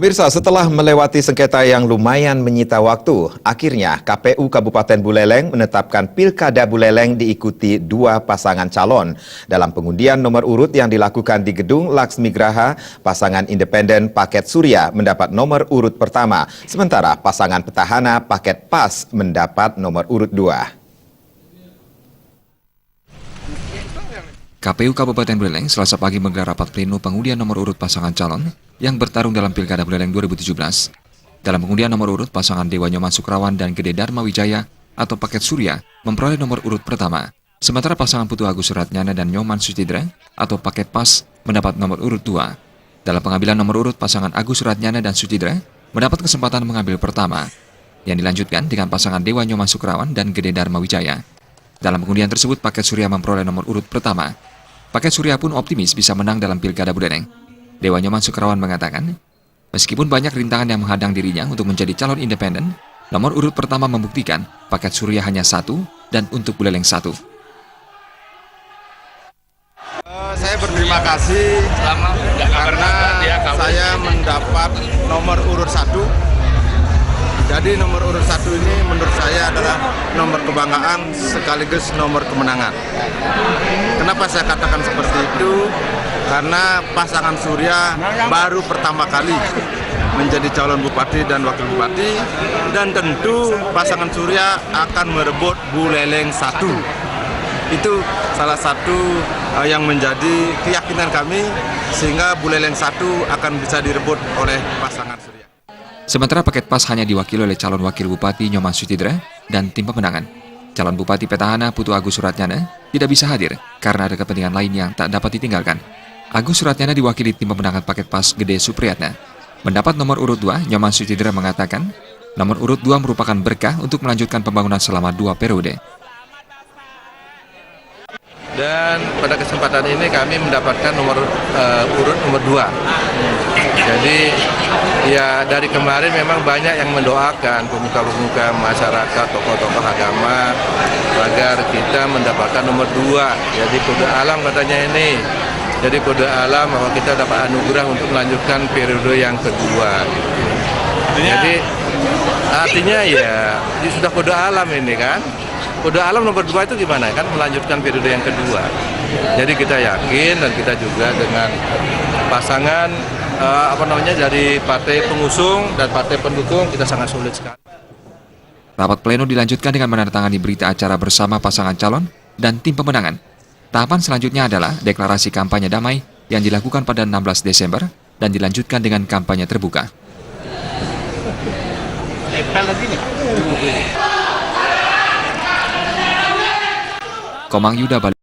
Pemirsa, setelah melewati sengketa yang lumayan menyita waktu, akhirnya KPU Kabupaten Buleleng menetapkan Pilkada Buleleng diikuti dua pasangan calon. Dalam pengundian nomor urut yang dilakukan di Gedung Laksmi Graha, pasangan independen Paket Surya mendapat nomor urut pertama, sementara pasangan petahana Paket Pas mendapat nomor urut 2. KPU Kabupaten Buleleng Selasa pagi menggelar rapat pleno pengundian nomor urut pasangan calon yang bertarung dalam Pilkada Buleleng 2017. Dalam pengundian nomor urut, pasangan Dewa Nyoman Sukrawan dan Gede Dharma Wijaya atau Paket Surya memperoleh nomor urut pertama, sementara pasangan Putu Agus Suratnyana dan Nyoman Sutidra atau Paket Pas mendapat nomor urut 2. Dalam pengambilan nomor urut, pasangan Agus Suratnyana dan Sutidra mendapat kesempatan mengambil pertama, yang dilanjutkan dengan pasangan Dewa Nyoman Sukrawan dan Gede Dharma Wijaya. Dalam pengundian tersebut, Paket Surya memperoleh nomor urut pertama. Paket Surya pun optimis bisa menang dalam Pilkada Buleleng. Dewa Nyoman Sukrawan mengatakan, meskipun banyak rintangan yang menghadang dirinya untuk menjadi calon independen, nomor urut pertama membuktikan Paket Surya hanya satu dan untuk Buleleng satu. Saya berterima kasih karena saya mendapat nomor urut 1. Jadi nomor urut 1 ini menurut saya adalah nomor kebanggaan sekaligus nomor kemenangan. Kenapa saya katakan seperti itu? Karena pasangan Surya baru pertama kali menjadi calon bupati dan wakil bupati, dan tentu pasangan Surya akan merebut Buleleng 1. Itu salah satu yang menjadi keyakinan kami, sehingga Buleleng 1 akan bisa direbut oleh pasangan Surya. Sementara Paket Pas hanya diwakili oleh calon wakil bupati Nyoman Sutidra dan tim pemenangan. Calon bupati petahana Putu Agus Suratnyana tidak bisa hadir karena ada kepentingan lain yang tak dapat ditinggalkan. Agus Suratnyana diwakili tim pemenangan Paket Pas Gede Supriyatna. Mendapat nomor urut 2, Nyoman Sutidra mengatakan, nomor urut 2 merupakan berkah untuk melanjutkan pembangunan selama 2 periode. Dan pada kesempatan ini kami mendapatkan nomor urut nomor 2. Jadi ya dari kemarin memang banyak yang mendoakan pemuka-pemuka masyarakat, tokoh-tokoh agama agar kita mendapatkan nomor 2. Jadi kode alam katanya ini. Jadi kode alam bahwa kita dapat anugerah untuk melanjutkan periode yang kedua. Jadi artinya ya sudah kode alam ini kan. Kode alam nomor 2 itu gimana kan, melanjutkan periode yang kedua. Jadi kita yakin dan kita juga dengan pasangan dari partai pengusung dan partai pendukung kita sangat sulit sekali. Rapat pleno dilanjutkan dengan menandatangani berita acara bersama pasangan calon dan tim pemenangan. Tahapan selanjutnya adalah deklarasi kampanye damai yang dilakukan pada 16 Desember dan dilanjutkan dengan kampanye terbuka. Komang Yuda Bali.